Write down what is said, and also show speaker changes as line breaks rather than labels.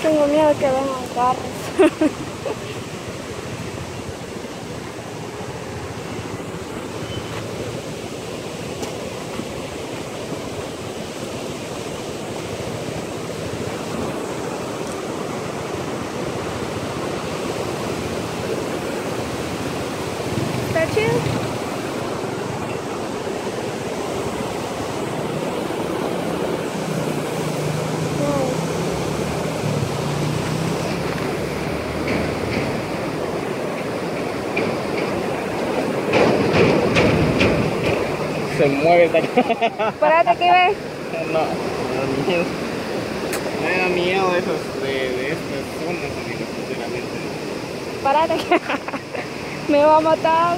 Tengo miedo que vengan carros. ¿Está chido?
Se mueve esta
Espérate que ve.
No, me da miedo. Me da miedo de estas zonas, amigos, sinceramente.
Espérate que me va a matar.